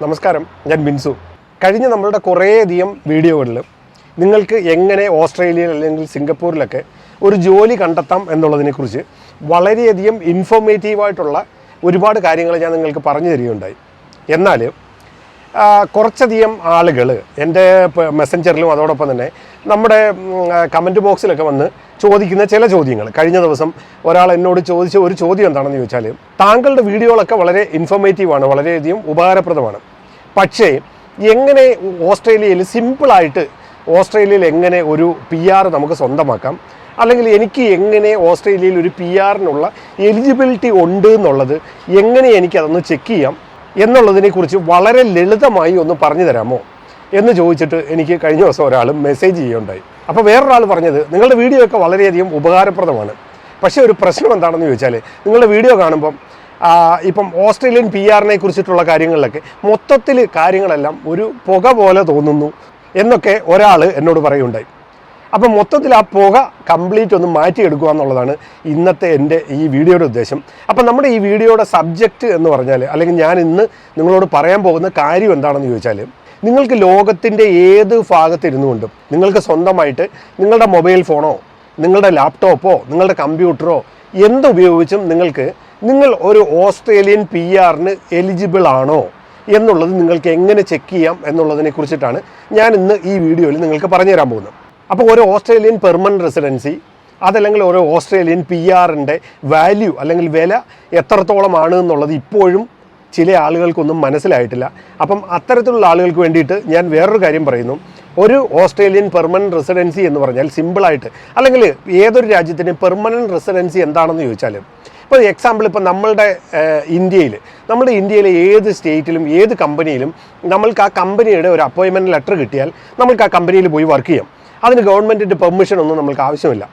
നമസ്കാരം, ഞാൻ ബിൻസു. കഴിഞ്ഞ നമ്മളുടെ കുറേയധികം വീഡിയോകളിൽ നിങ്ങൾക്ക് എങ്ങനെ ഓസ്ട്രേലിയയിൽ അല്ലെങ്കിൽ സിംഗപ്പൂരിലൊക്കെ ഒരു ജോലി കണ്ടെത്താം എന്നുള്ളതിനെക്കുറിച്ച് വളരെയധികം ഇൻഫോർമേറ്റീവായിട്ടുള്ള ഒരുപാട് കാര്യങ്ങൾ ഞാൻ നിങ്ങൾക്ക് പറഞ്ഞു തരികയുണ്ടായി. എന്നാൽ കുറച്ചധികം ആളുകൾ എൻ്റെ മെസ്സഞ്ചറിലും അതോടൊപ്പം തന്നെ നമ്മുടെ കമൻറ്റ് ബോക്സിലൊക്കെ വന്ന് ചോദിക്കുന്ന ചില ചോദ്യങ്ങൾ, കഴിഞ്ഞ ദിവസം ഒരാൾ എന്നോട് ചോദിച്ച ഒരു ചോദ്യം എന്താണെന്ന് ചോദിച്ചാൽ, താങ്കളുടെ വീഡിയോകളൊക്കെ വളരെ ഇൻഫോർമേറ്റീവാണ്, വളരെയധികം ഉപകാരപ്രദമാണ്, പക്ഷേ എങ്ങനെ ഓസ്ട്രേലിയയിൽ സിമ്പിളായിട്ട് ഓസ്ട്രേലിയയിൽ എങ്ങനെ ഒരു PR നമുക്ക് സ്വന്തമാക്കാം, അല്ലെങ്കിൽ എനിക്ക് എങ്ങനെ ഓസ്ട്രേലിയയിൽ ഒരു PRനുള്ള എലിജിബിലിറ്റി ഉണ്ട് എന്നുള്ളത് എങ്ങനെ എനിക്കതൊന്ന് ചെക്ക് ചെയ്യാം എന്നുള്ളതിനെക്കുറിച്ച് വളരെ ലളിതമായി ഒന്ന് പറഞ്ഞു തരാമോ എന്ന് ചോദിച്ചിട്ട് എനിക്ക് കഴിഞ്ഞ ദിവസം ഒരാൾ മെസ്സേജ് ചെയ്യുകയുണ്ടായി. അപ്പോൾ വേറൊരാൾ പറഞ്ഞത്, നിങ്ങളുടെ വീഡിയോ ഒക്കെ വളരെയധികം ഉപകാരപ്രദമാണ്, പക്ഷേ ഒരു പ്രശ്നം എന്താണെന്ന് ചോദിച്ചാൽ, നിങ്ങളുടെ വീഡിയോ കാണുമ്പം ഇപ്പം ഓസ്ട്രേലിയൻ PRനെ കുറിച്ചിട്ടുള്ള കാര്യങ്ങളിലൊക്കെ മൊത്തത്തിൽ കാര്യങ്ങളെല്ലാം ഒരു പുക പോലെ തോന്നുന്നു എന്നൊക്കെ ഒരാൾ എന്നോട് പറയുകയുണ്ടായി. അപ്പം മൊത്തത്തിൽ ആ പുക കംപ്ലീറ്റ് ഒന്ന് മാറ്റിയെടുക്കുക എന്നുള്ളതാണ് ഇന്നത്തെ എൻ്റെ ഈ വീഡിയോയുടെ ഉദ്ദേശം. അപ്പം നമ്മുടെ ഈ വീഡിയോയുടെ സബ്ജക്റ്റ് എന്ന് പറഞ്ഞാൽ, അല്ലെങ്കിൽ ഞാൻ ഇന്ന് നിങ്ങളോട് പറയാൻ പോകുന്ന കാര്യം എന്താണെന്ന് ചോദിച്ചാൽ, നിങ്ങൾക്ക് ലോകത്തിൻ്റെ ഏത് ഭാഗത്തിരുന്നു കൊണ്ടും നിങ്ങൾക്ക് സ്വന്തമായിട്ട് നിങ്ങളുടെ മൊബൈൽ ഫോണോ നിങ്ങളുടെ ലാപ്ടോപ്പോ നിങ്ങളുടെ കമ്പ്യൂട്ടറോ എന്തുപയോഗിച്ചും നിങ്ങൾ ഒരു ഓസ്ട്രേലിയൻ PRന് എലിജിബിൾ ആണോ എന്നുള്ളത് നിങ്ങൾക്ക് എങ്ങനെ ചെക്ക് ചെയ്യാം എന്നുള്ളതിനെ കുറിച്ചിട്ടാണ് ഞാൻ ഇന്ന് ഈ വീഡിയോയിൽ നിങ്ങൾക്ക് പറഞ്ഞു തരാൻ പോകുന്നത്. അപ്പോൾ ഒരു ഓസ്ട്രേലിയൻ പെർമനൻറ്റ് റെസിഡൻസി, അതല്ലെങ്കിൽ ഒരു ഓസ്ട്രേലിയൻ PRൻ്റെ വാല്യൂ അല്ലെങ്കിൽ വില എത്രത്തോളമാണ് എന്നുള്ളത് ഇപ്പോഴും ചില ആളുകൾക്കൊന്നും മനസ്സിലായിട്ടില്ല. അപ്പം അത്തരത്തിലുള്ള ആളുകൾക്ക് വേണ്ടിയിട്ട് ഞാൻ വേറൊരു കാര്യം പറയുന്നു. ഒരു ഓസ്ട്രേലിയൻ പെർമനൻറ്റ് റെസിഡൻസി എന്ന് പറഞ്ഞാൽ സിമ്പിളായിട്ട്, അല്ലെങ്കിൽ ഏതൊരു രാജ്യത്തിൻ്റെ പെർമനൻറ്റ് റെസിഡൻസി എന്താണെന്ന് ചോദിച്ചാൽ, ഇപ്പോൾ എക്സാമ്പിൾ ഇപ്പോൾ നമ്മുടെ ഇന്ത്യയിലെ ഏത് സ്റ്റേറ്റിലും ഏത് കമ്പനിയിലും നമ്മൾക്ക് ആ കമ്പനിയുടെ ഒരു അപ്പോയിൻമെൻറ്റ് ലെറ്റർ കിട്ടിയാൽ നമുക്ക് ആ കമ്പനിയിൽ പോയി വർക്ക് ചെയ്യാം. അതിന് ഗവൺമെൻറ്റിൻ്റെ പെർമിഷനൊന്നും നമുക്ക് ആവശ്യമില്ല.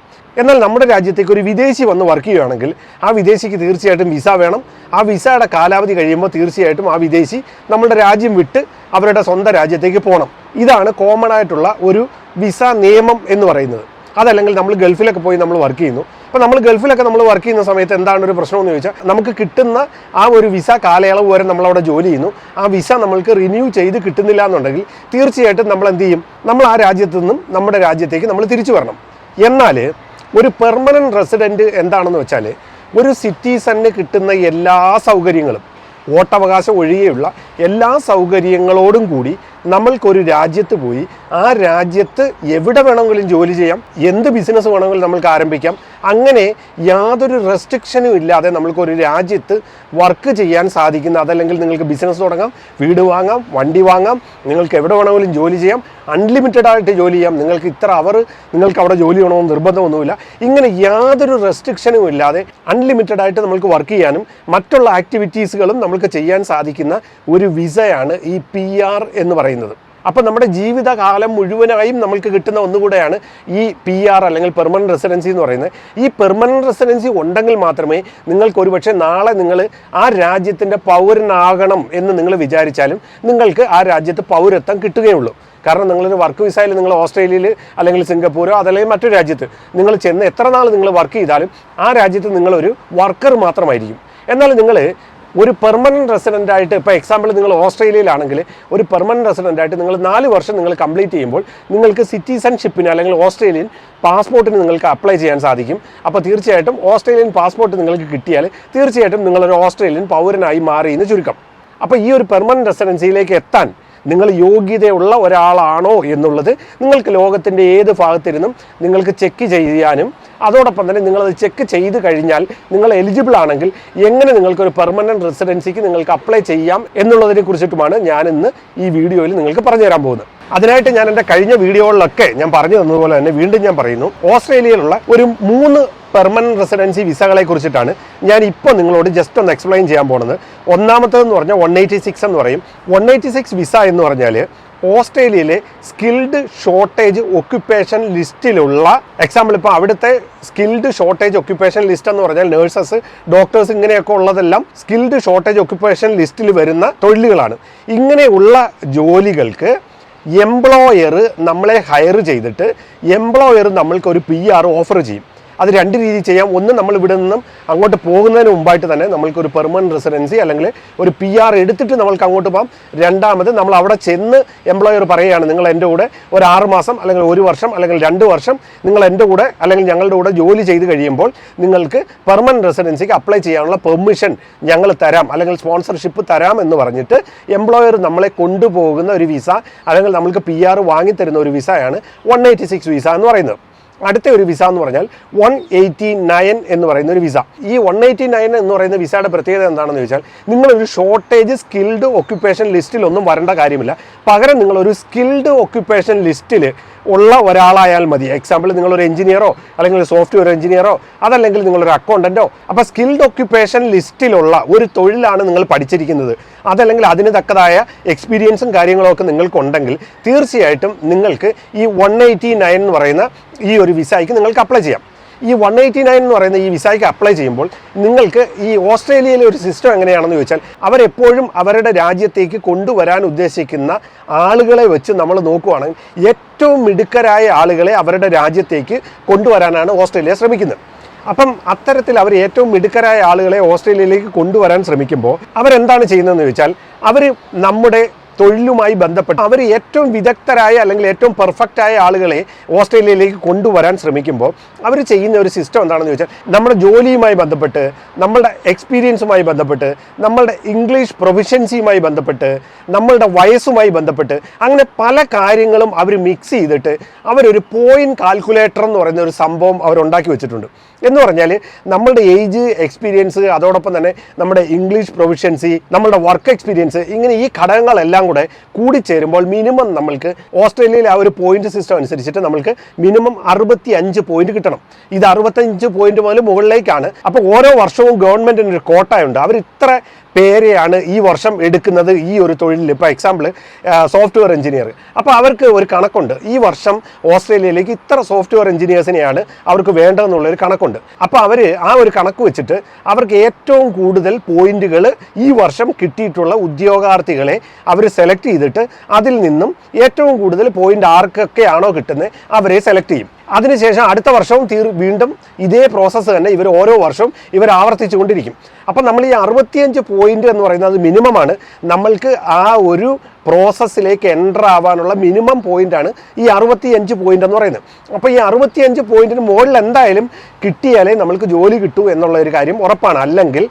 എന്നാൽ നമ്മുടെ രാജ്യത്തേക്ക് ഒരു വിദേശി വന്ന് വർക്ക് ചെയ്യുകയാണെങ്കിൽ ആ വിദേശിക്ക് തീർച്ചയായിട്ടും വിസ വേണം. ആ വിസയുടെ കാലാവധി കഴിയുമ്പോൾ തീർച്ചയായിട്ടും ആ വിദേശി നമ്മുടെ രാജ്യം വിട്ട് അവരുടെ സ്വന്തം രാജ്യത്തേക്ക് പോകണം. ഇതാണ് കോമൺ ആയിട്ടുള്ള ഒരു വിസ നിയമം എന്ന് പറയുന്നത്. അതല്ലെങ്കിൽ നമ്മൾ ഗൾഫിലൊക്കെ പോയി നമ്മൾ വർക്ക് ചെയ്യുന്നു. അപ്പോൾ നമ്മൾ ഗൾഫിലൊക്കെ നമ്മൾ വർക്ക് ചെയ്യുന്ന സമയത്ത് എന്താണ് ഒരു പ്രശ്നമെന്ന് ചോദിച്ചാൽ, നമുക്ക് കിട്ടുന്ന ആ ഒരു വിസ കാലയളവ് വരെ നമ്മളവിടെ ജോലി ചെയ്യുന്നു. ആ വിസ നമ്മൾക്ക് റിന്യൂ ചെയ്ത് കിട്ടുന്നില്ല എന്നുണ്ടെങ്കിൽ തീർച്ചയായിട്ടും നമ്മൾ എന്ത് ചെയ്യും? നമ്മൾ ആ രാജ്യത്തു നിന്നും നമ്മുടെ രാജ്യത്തേക്ക് നമ്മൾ തിരിച്ചു വരണം. എന്നാൽ ഒരു പെർമനൻറ്റ് റെസിഡൻറ്റ് എന്താണെന്ന് വെച്ചാൽ, ഒരു സിറ്റിസണിന് കിട്ടുന്ന എല്ലാ സൗകര്യങ്ങളും, വോട്ടവകാശം ഒഴികെയുള്ള എല്ലാ സൗകര്യങ്ങളോടും കൂടി നമ്മൾക്കൊരു രാജ്യത്ത് പോയി ആ രാജ്യത്ത് എവിടെ വേണമെങ്കിലും ജോലി ചെയ്യാം, എന്ത് ബിസിനസ് വേണമെങ്കിലും നമ്മൾക്ക് ആരംഭിക്കാം. അങ്ങനെ യാതൊരു റെസ്ട്രിക്ഷനും ഇല്ലാതെ നമ്മൾക്കൊരു രാജ്യത്ത് വർക്ക് ചെയ്യാൻ സാധിക്കുന്ന, അതല്ലെങ്കിൽ നിങ്ങൾക്ക് ബിസിനസ് തുടങ്ങാം, വീട് വാങ്ങാം, വണ്ടി വാങ്ങാം, നിങ്ങൾക്ക് എവിടെ വേണമെങ്കിലും ജോലി ചെയ്യാം, അൺലിമിറ്റഡ് ആയിട്ട് ജോലി ചെയ്യാം. നിങ്ങൾക്ക് ഇത്ര അവർ നിങ്ങൾക്ക് അവിടെ ജോലി ചെയ്യണമെന്ന് നിർബന്ധമൊന്നുമില്ല. ഇങ്ങനെ യാതൊരു റെസ്ട്രിക്ഷനും ഇല്ലാതെ അൺലിമിറ്റഡ് ആയിട്ട് നമുക്ക് വർക്ക് ചെയ്യാനും മറ്റുള്ള ആക്ടിവിറ്റീസുകളും നമുക്ക് ചെയ്യാൻ സാധിക്കുന്ന ഒരു വിസയാണ് ഈ PR എന്ന് പറയുന്നത്. അപ്പോൾ നമ്മുടെ ജീവിതകാലം മുഴുവനായും നമുക്ക് കിട്ടുന്ന ഒന്നുകൂടെയാണ് ഈ PR അല്ലെങ്കിൽ പെർമനൻറ്റ് റെസിഡൻസി എന്ന് പറയുന്നത്. ഈ പെർമനൻറ്റ് റെസിഡൻസി ഉണ്ടെങ്കിൽ മാത്രമേ നിങ്ങൾക്ക് ഒരുപക്ഷെ നാളെ നിങ്ങൾ ആ രാജ്യത്തിൻ്റെ പൗരനാകണം എന്ന് നിങ്ങൾ വിചാരിച്ചാലും നിങ്ങൾക്ക് ആ രാജ്യത്ത് പൗരത്വം കിട്ടുകയുള്ളൂ. കാരണം നിങ്ങളൊരു വർക്ക് വിസയിൽ നിങ്ങൾ ഓസ്ട്രേലിയയിൽ അല്ലെങ്കിൽ സിംഗപ്പൂരോ അതല്ലെങ്കിൽ മറ്റൊരു രാജ്യത്ത് നിങ്ങൾ ചെന്ന് എത്ര നാൾ നിങ്ങൾ വർക്ക് ചെയ്താലും ആ രാജ്യത്ത് നിങ്ങളൊരു വർക്കർ മാത്രമായിരിക്കും. എന്നാൽ നിങ്ങൾ ഒരു പെർമനൻറ്റ് റെസിഡൻ്റായിട്ട്, ഇപ്പോൾ എക്സാമ്പിൾ നിങ്ങൾ ഓസ്ട്രേലിയയിലാണെങ്കിൽ ഒരു പെർമനൻറ്റ് റെസിഡൻ്റായിട്ട് നിങ്ങൾ 4 വർഷം നിങ്ങൾ കംപ്ലീറ്റ് ചെയ്യുമ്പോൾ നിങ്ങൾക്ക് സിറ്റിസൺഷിപ്പിന് അല്ലെങ്കിൽ ഓസ്ട്രേലിയൻ പാസ്പോർട്ടിന് നിങ്ങൾക്ക് അപ്ലൈ ചെയ്യാൻ സാധിക്കും. അപ്പോൾ തീർച്ചയായിട്ടും ഓസ്ട്രേലിയൻ പാസ്പോർട്ട് നിങ്ങൾക്ക് കിട്ടിയാൽ തീർച്ചയായിട്ടും നിങ്ങളൊരു ഓസ്ട്രേലിയൻ പൗരനായി മാറി എന്ന് ചുരുക്കം. അപ്പോൾ ഈ ഒരു പെർമനൻറ്റ് റെസിഡൻസിയിലേക്ക് എത്താൻ നിങ്ങൾ യോഗ്യതയുള്ള ഒരാളാണോ എന്നുള്ളത് നിങ്ങൾക്ക് ലോകത്തിൻ്റെ ഏത് ഭാഗത്തിരുന്നും നിങ്ങൾക്ക് ചെക്ക് ചെയ്യാനും, അതോടൊപ്പം തന്നെ നിങ്ങളത് ചെക്ക് ചെയ്ത് കഴിഞ്ഞാൽ നിങ്ങൾ എലിജിബിൾ ആണെങ്കിൽ എങ്ങനെ നിങ്ങൾക്കൊരു പെർമനൻറ്റ് റെസിഡൻസിക്ക് നിങ്ങൾക്ക് അപ്ലൈ ചെയ്യാം എന്നുള്ളതിനെ കുറിച്ചിട്ടുമാണ് ഞാൻ ഇന്ന് ഈ വീഡിയോയിൽ നിങ്ങൾക്ക് പറഞ്ഞു തരാൻ പോകുന്നത്. അതിനായിട്ട് ഞാൻ എൻ്റെ കഴിഞ്ഞ വീഡിയോകളിലൊക്കെ ഞാൻ പറഞ്ഞു തന്നതുപോലെ തന്നെ വീണ്ടും ഞാൻ പറയുന്നു, ഓസ്ട്രേലിയയിലുള്ള ഒരു 3 പെർമനൻറ്റ് റെസിഡൻസി വിസകളെ കുറിച്ചിട്ടാണ് ഞാൻ ഇപ്പോൾ നിങ്ങളോട് ജസ്റ്റ് ഒന്ന് എക്സ്പ്ലെയിൻ ചെയ്യാൻ പോകുന്നത്. ഒന്നാമത്തേതെന്ന് പറഞ്ഞാൽ 186 എന്ന് പറയും. 186 വിസ എന്ന് പറഞ്ഞാൽ ഓസ്ട്രേലിയയിലെ സ്കിൽഡ് ഷോർട്ടേജ് ഒക്യുപ്പേഷൻ ലിസ്റ്റിലുള്ള, എക്സാമ്പിൾ ഇപ്പോൾ അവിടുത്തെ സ്കിൽഡ് ഷോർട്ടേജ് ഒക്യുപ്പേഷൻ ലിസ്റ്റ് എന്ന് പറഞ്ഞാൽ നേഴ്സസ്, ഡോക്ടേഴ്സ്, ഇങ്ങനെയൊക്കെ ഉള്ളതെല്ലാം സ്കിൽഡ് ഷോർട്ടേജ് ഒക്യുപ്പേഷൻ ലിസ്റ്റിൽ വരുന്ന തൊഴിലുകളാണ്. ഇങ്ങനെയുള്ള ജോലികൾക്ക് എംപ്ലോയർ നമ്മളെ ഹയർ ചെയ്തിട്ട് എംപ്ലോയർ നമ്മൾക്കൊരു PR ഓഫർ ചെയ്യും. അത് രണ്ട് രീതിയിൽ ചെയ്യാം. ഒന്ന്, നമ്മൾ ഇവിടെ നിന്നും അങ്ങോട്ട് പോകുന്നതിന് മുമ്പായിട്ട് തന്നെ നമ്മൾക്കൊരു പെർമനൻറ്റ് റെസിഡൻസി അല്ലെങ്കിൽ ഒരു PR എടുത്തിട്ട് നമ്മൾക്ക് അങ്ങോട്ട് പോകാം. രണ്ടാമത്, നമ്മൾ അവിടെ ചെന്ന് എംപ്ലോയർ പറയുകയാണ് നിങ്ങൾ എൻ്റെ കൂടെ ഒരു 6 മാസം അല്ലെങ്കിൽ 1 വർഷം അല്ലെങ്കിൽ 2 വർഷം നിങ്ങൾ എൻ്റെ കൂടെ അല്ലെങ്കിൽ ഞങ്ങളുടെ കൂടെ ജോലി ചെയ്ത് കഴിയുമ്പോൾ നിങ്ങൾക്ക് പെർമനൻറ്റ് റെസിഡൻസിക്ക് അപ്ലൈ ചെയ്യാനുള്ള പെർമിഷൻ ഞങ്ങൾ തരാം അല്ലെങ്കിൽ സ്പോൺസർഷിപ്പ് തരാം എന്ന് പറഞ്ഞിട്ട് എംപ്ലോയർ നമ്മളെ കൊണ്ടുപോകുന്ന ഒരു വിസ അല്ലെങ്കിൽ നമ്മൾക്ക് PR വാങ്ങിത്തരുന്ന ഒരു വിസയാണ് 186 വിസ എന്ന് പറയുന്നത്. അടുത്ത ഒരു വിസ എന്ന് പറഞ്ഞാൽ 189 എന്ന് പറയുന്ന ഒരു വിസ. ഈ 189 എന്ന് പറയുന്ന വിസയുടെ പ്രത്യേകത എന്താണെന്ന് ചോദിച്ചാൽ, നിങ്ങളൊരു ഷോർട്ടേജ് സ്കിൽഡ് ഒക്യുപ്പേഷൻ ലിസ്റ്റിലൊന്നും വരേണ്ട കാര്യമില്ല. പകരം നിങ്ങളൊരു സ്കിൽഡ് ഒക്യുപ്പേഷൻ ലിസ്റ്റിൽ ഉള്ള ഒരാളായാൽ മതി. എക്സാമ്പിൾ, നിങ്ങളൊരു എഞ്ചിനീയറോ അല്ലെങ്കിൽ ഒരു സോഫ്റ്റ്വെയർ എഞ്ചിനീയറോ അതല്ലെങ്കിൽ നിങ്ങളൊരു അക്കൗണ്ടൻറ്റോ. അപ്പോൾ സ്കിൽഡ് ഒക്യുപ്പേഷൻ ലിസ്റ്റിലുള്ള ഒരു തൊഴിലാണ് നിങ്ങൾ പഠിച്ചിരിക്കുന്നത്, അതല്ലെങ്കിൽ അതിന് തക്കതായ എക്സ്പീരിയൻസും കാര്യങ്ങളൊക്കെ നിങ്ങൾക്കുണ്ടെങ്കിൽ തീർച്ചയായിട്ടും നിങ്ങൾക്ക് ഈ 189 എന്ന് പറയുന്ന ഈ ഒരു വിസയ്ക്ക് നിങ്ങൾക്ക് അപ്ലൈ ചെയ്യാം. ഈ 189 എന്ന് പറയുന്ന ഈ വിസയ്ക്ക് അപ്ലൈ ചെയ്യുമ്പോൾ നിങ്ങൾക്ക് ഈ ഓസ്ട്രേലിയയിലെ ഒരു സിസ്റ്റം എങ്ങനെയാണെന്ന് ചോദിച്ചാൽ, അവരെപ്പോഴും അവരുടെ രാജ്യത്തേക്ക് കൊണ്ടുവരാൻ ഉദ്ദേശിക്കുന്ന ആളുകളെ വെച്ച് നമ്മൾ നോക്കുകയാണെങ്കിൽ ഏറ്റവും മിടുക്കരായ ആളുകളെ അവരുടെ രാജ്യത്തേക്ക് കൊണ്ടുവരാനാണ് ഓസ്ട്രേലിയ ശ്രമിക്കുന്നത്. അപ്പം അത്തരത്തിൽ അവർ ഏറ്റവും മിടുക്കരായ ആളുകളെ ഓസ്ട്രേലിയയിലേക്ക് കൊണ്ടുവരാൻ ശ്രമിക്കുമ്പോൾ അവരെന്താണ് ചെയ്യുന്നതെന്ന് ചോദിച്ചാൽ, അവർ നമ്മുടെ തൊഴിലുമായി ബന്ധപ്പെട്ട് അവർ ഏറ്റവും വിദഗ്ധരായ അല്ലെങ്കിൽ ഏറ്റവും പെർഫെക്റ്റായ ആളുകളെ ഓസ്ട്രേലിയയിലേക്ക് കൊണ്ടുവരാൻ ശ്രമിക്കുമ്പോൾ അവർ ചെയ്യുന്ന ഒരു സിസ്റ്റം എന്താണെന്ന് ചോദിച്ചാൽ, നമ്മുടെ ജോലിയുമായി ബന്ധപ്പെട്ട്, നമ്മളുടെ എക്സ്പീരിയൻസുമായി ബന്ധപ്പെട്ട്, നമ്മളുടെ ഇംഗ്ലീഷ് പ്രൊഫിഷ്യൻസിയുമായി ബന്ധപ്പെട്ട്, നമ്മളുടെ വയസ്സുമായി ബന്ധപ്പെട്ട്, അങ്ങനെ പല കാര്യങ്ങളും അവർ മിക്സ് ചെയ്തിട്ട് അവരൊരു പോയിന്റ് കാൽക്കുലേറ്റർ എന്ന് പറയുന്ന ഒരു സംഭവം അവരുണ്ടാക്കി വെച്ചിട്ടുണ്ട്. എന്ന് പറഞ്ഞാൽ നമ്മളുടെ ഏജ്, എക്സ്പീരിയൻസ്, അതോടൊപ്പം തന്നെ നമ്മുടെ ഇംഗ്ലീഷ് പ്രൊഫിഷ്യൻസി, നമ്മളുടെ വർക്ക് എക്സ്പീരിയൻസ്, ഇങ്ങനെ ഈ ഘടകങ്ങളെല്ലാം കൂടെ കൂടിച്ചേരുമ്പോൾ മിനിമം നമ്മൾക്ക് ഓസ്ട്രേലിയയിൽ ആ ഒരു പോയിന്റ് സിസ്റ്റം അനുസരിച്ചിട്ട് നമ്മൾക്ക് മിനിമം 65 പോയിന്റ് കിട്ടണം. ഇത് 65 പോയിന്റ് മുതൽ മുകളിലേക്കാണ്. അപ്പോൾ ഓരോ വർഷവും ഗവൺമെൻറ്റിന് ഒരു കോട്ടയുണ്ട്. അവർ ഇത്ര പേരെയാണ് ഈ വർഷം എടുക്കുന്നത് ഈ ഒരു തൊഴിലിൽ. ഇപ്പോൾ എക്സാമ്പിൾ സോഫ്റ്റ്വെയർ എഞ്ചിനീയർ, അപ്പോൾ അവർക്ക് ഒരു കണക്കുണ്ട്. ഈ വർഷം ഓസ്ട്രേലിയയിലേക്ക് ഇത്ര സോഫ്റ്റ്വെയർ എഞ്ചിനീയേഴ്സിനെയാണ് അവർക്ക് വേണ്ടതെന്നുള്ളൊരു കണക്കുണ്ട്. അപ്പോൾ അവർ ആ ഒരു കണക്ക് വെച്ചിട്ട് അവർക്ക് ഏറ്റവും കൂടുതൽ പോയിന്റുകൾ ഈ വർഷം കിട്ടിയിട്ടുള്ള ഉദ്യോഗാർത്ഥികളെ അവർ സെലക്ട് ചെയ്തിട്ട് അതിൽ നിന്നും ഏറ്റവും കൂടുതൽ പോയിന്റ് ആർക്കൊക്കെയാണോ കിട്ടുന്നത് അവരെ സെലക്ട് ചെയ്യും. അതിനുശേഷം അടുത്ത വർഷവും വീണ്ടും ഇതേ പ്രോസസ്സ് തന്നെ ഇവർ ഓരോ വർഷവും ഇവർ ആവർത്തിച്ചുകൊണ്ടിരിക്കും. അപ്പം നമ്മൾ ഈ 65 പോയിന്റ് എന്ന് പറയുന്നത് മിനിമമാണ്. നമ്മൾക്ക് ആ ഒരു പ്രോസസ്സിലേക്ക് എൻ്റർ ആവാനുള്ള മിനിമം പോയിൻ്റാണ് ഈ 65 പോയിന്റ് എന്ന് പറയുന്നത്. അപ്പോൾ ഈ 65 പോയിന്റിന് മുകളിൽ എന്തായാലും കിട്ടിയാലേ നമ്മൾക്ക് ജോലി കിട്ടൂ എന്നുള്ള ഒരു കാര്യം ഉറപ്പാണ്. അല്ലെങ്കിൽ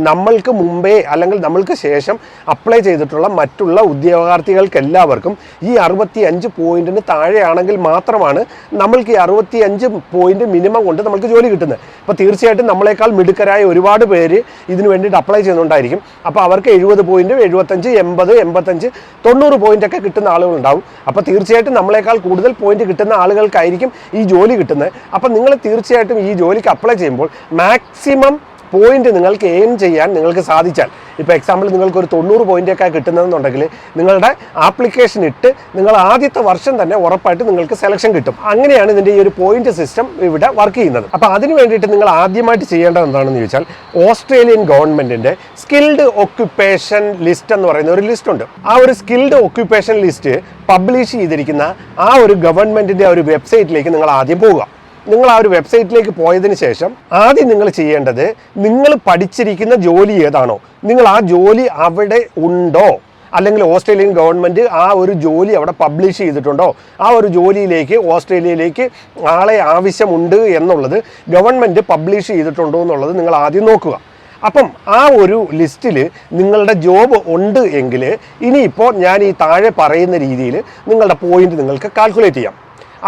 നമ്മൾക്ക് മുമ്പേ അല്ലെങ്കിൽ നമ്മൾക്ക് ശേഷം അപ്ലൈ ചെയ്തിട്ടുള്ള മറ്റുള്ള ഉദ്യോഗാർത്ഥികൾക്ക് എല്ലാവർക്കും ഈ 65 പോയിന്റിന് താഴെയാണെങ്കിൽ മാത്രമാണ് നമ്മൾക്ക് ഈ 65 പോയിന്റ് മിനിമം കൊണ്ട് നമുക്ക് ജോലി കിട്ടുന്നത്. അപ്പോൾ തീർച്ചയായിട്ടും നമ്മളെക്കാൾ മിടുക്കരായ ഒരുപാട് പേര് ഇതിന് വേണ്ടിയിട്ട് അപ്ലൈ ചെയ്യുന്നുണ്ടായിരിക്കും. അപ്പോൾ അവർക്ക് 70 പോയിന്റ്, 75, 80, 85, 90 പോയിന്റൊക്കെ കിട്ടുന്ന ആളുകളുണ്ടാവും. അപ്പോൾ തീർച്ചയായിട്ടും നമ്മളെക്കാൾ കൂടുതൽ പോയിന്റ് കിട്ടുന്ന ആളുകൾക്കായിരിക്കും ഈ ജോലി കിട്ടുന്നത്. അപ്പം നിങ്ങൾ തീർച്ചയായിട്ടും ഈ ജോലിക്ക് അപ്ലൈ ചെയ്യുമ്പോൾ മാക്സിമം പോയിന്റ് നിങ്ങൾക്ക് എയിം ചെയ്യാൻ നിങ്ങൾക്ക് സാധിച്ചാൽ, ഇപ്പോൾ എക്സാമ്പിൾ നിങ്ങൾക്കൊരു 90 പോയിൻ്റൊക്കെ കിട്ടുന്നതെന്നുണ്ടെങ്കിൽ നിങ്ങളുടെ ആപ്ലിക്കേഷൻ ഇട്ട് നിങ്ങൾ ആദ്യത്തെ വർഷം തന്നെ ഉറപ്പായിട്ട് നിങ്ങൾക്ക് സെലക്ഷൻ കിട്ടും. അങ്ങനെയാണ് ഇതിൻ്റെ ഈ ഒരു പോയിന്റ് സിസ്റ്റം ഇവിടെ വർക്ക് ചെയ്യുന്നത്. അപ്പോൾ അതിന് വേണ്ടിയിട്ട് നിങ്ങൾ ആദ്യമായിട്ട് ചെയ്യേണ്ടത് എന്താണെന്ന് ചോദിച്ചാൽ, ഓസ്ട്രേലിയൻ ഗവൺമെൻറ്റിൻ്റെ സ്കിൽഡ് ഒക്യുപ്പേഷൻ ലിസ്റ്റ് എന്ന് പറയുന്ന ഒരു ലിസ്റ്റ് ഉണ്ട്. ആ ഒരു സ്കിൽഡ് ഒക്യുപ്പേഷൻ ലിസ്റ്റ് പബ്ലിഷ് ചെയ്തിരിക്കുന്ന ആ ഒരു ഗവൺമെൻറ്റിൻ്റെ ഒരു വെബ്സൈറ്റിലേക്ക് നിങ്ങൾ ആദ്യം പോവുക. നിങ്ങൾ ആ ഒരു വെബ്സൈറ്റിലേക്ക് പോയതിന് ശേഷം ആദ്യം നിങ്ങൾ ചെയ്യേണ്ടത്, നിങ്ങൾ പഠിച്ചിരിക്കുന്ന ജോലി ഏതാണോ, നിങ്ങൾ ആ ജോലി അവിടെ ഉണ്ടോ, അല്ലെങ്കിൽ ഓസ്ട്രേലിയൻ ഗവൺമെൻറ് ആ ഒരു ജോലി അവിടെ പബ്ലിഷ് ചെയ്തിട്ടുണ്ടോ, ആ ഒരു ജോലിയിലേക്ക് ഓസ്ട്രേലിയയിലേക്ക് ആളെ ആവശ്യമുണ്ട് എന്നുള്ളത് ഗവൺമെൻറ് പബ്ലിഷ് ചെയ്തിട്ടുണ്ടോ എന്നുള്ളത് നിങ്ങൾ ആദ്യം നോക്കുക. അപ്പം ആ ഒരു ലിസ്റ്റിൽ നിങ്ങളുടെ ജോബ് ഉണ്ട് എങ്കിൽ ഇനിയിപ്പോൾ ഞാൻ ഈ താഴെ പറയുന്ന രീതിയിൽ നിങ്ങളുടെ പോയിന്റ് നിങ്ങൾക്ക് കാൽക്കുലേറ്റ് ചെയ്യാം.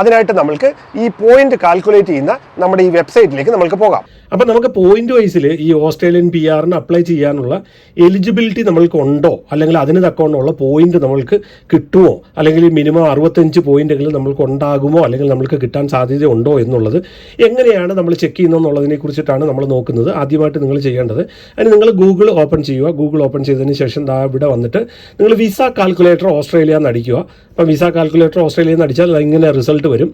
അതിനായിട്ട് നമ്മൾക്ക് ഈ പോയിന്റ് കാൽക്കുലേറ്റ് ചെയ്യുന്ന നമ്മുടെ ഈ വെബ്സൈറ്റിലേക്ക് നമുക്ക് പോകാം. അപ്പം നമുക്ക് പോയിന്റ് വൈസിൽ ഈ ഓസ്ട്രേലിയൻ PR-ന് അപ്ലൈ ചെയ്യാനുള്ള എലിജിബിലിറ്റി നമ്മൾക്ക് ഉണ്ടോ, അല്ലെങ്കിൽ അതിന് തക്കവണ്ണമുള്ള പോയിന്റ് നമ്മൾക്ക് കിട്ടുമോ, അല്ലെങ്കിൽ മിനിമം 65 പോയിന്റുകൾ നമ്മൾക്ക് ഉണ്ടാകുമോ, അല്ലെങ്കിൽ നമ്മൾക്ക് കിട്ടാൻ സാധ്യത ഉണ്ടോ എന്നുള്ളത് എങ്ങനെയാണ് നമ്മൾ ചെക്ക് ചെയ്യുന്നതെന്നുള്ളതിനെ കുറിച്ചിട്ടാണ് നമ്മൾ നോക്കുന്നത്. ആദ്യമായിട്ട് നിങ്ങൾ ചെയ്യേണ്ടത്, അതിന് നിങ്ങൾ ഗൂഗിൾ ഓപ്പൺ ചെയ്യുക. ഗൂഗിൾ ഓപ്പൺ ചെയ്തതിന് ശേഷം ഇവിടെ വന്നിട്ട് നിങ്ങൾ വിസ കാൽക്കുലേറ്റർ ഓസ്ട്രേലിയ എന്ന് അടിക്കുക. അപ്പം വിസ കാൽക്കുലേറ്റർ ഓസ്ട്രേലിയ എന്ന് അടിച്ചാൽ ഇങ്ങനെ റിസൾട്ട് വരും.